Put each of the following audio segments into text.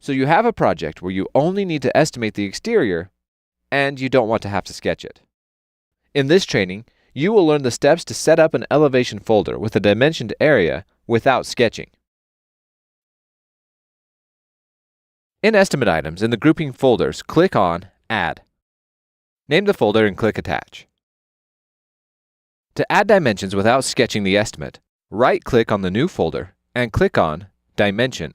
So you have a project where you only need to estimate the exterior and you don't want to have to sketch it. In this training, you will learn the steps to set up an elevation folder with a dimensioned area without sketching. In Estimate Items, in the Grouping Folders, click on Add. Name the folder and click Attach. To add dimensions without sketching the estimate, right-click on the new folder and click on Dimension.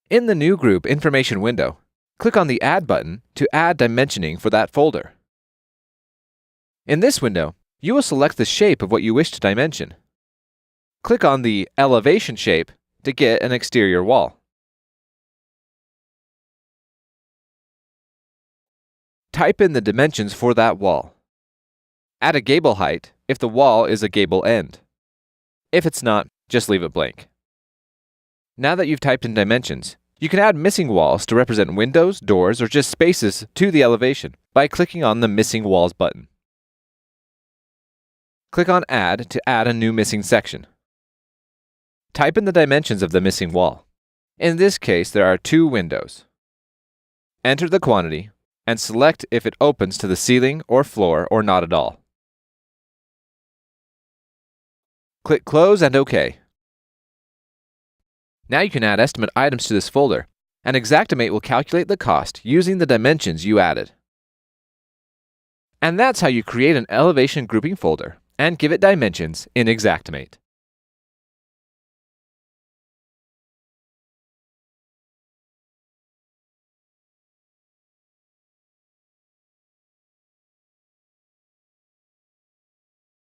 In the New Group Information window, click on the Add button to add dimensioning for that folder. In this window, you will select the shape of what you wish to dimension. Click on the Elevation shape to get an exterior wall. Type in the dimensions for that wall. Add a gable height if the wall is a gable end. If it's not, just leave it blank. Now that you've typed in dimensions, you can add missing walls to represent windows, doors, or just spaces to the elevation by clicking on the Missing Walls button. Click on Add to add a new missing section. Type in the dimensions of the missing wall. In this case, there are 2 windows. Enter the quantity and select if it opens to the ceiling or floor or not at all. Click Close and OK. Now you can add estimate items to this folder, and Xactimate will calculate the cost using the dimensions you added. And that's how you create an elevation grouping folder and give it dimensions in Xactimate.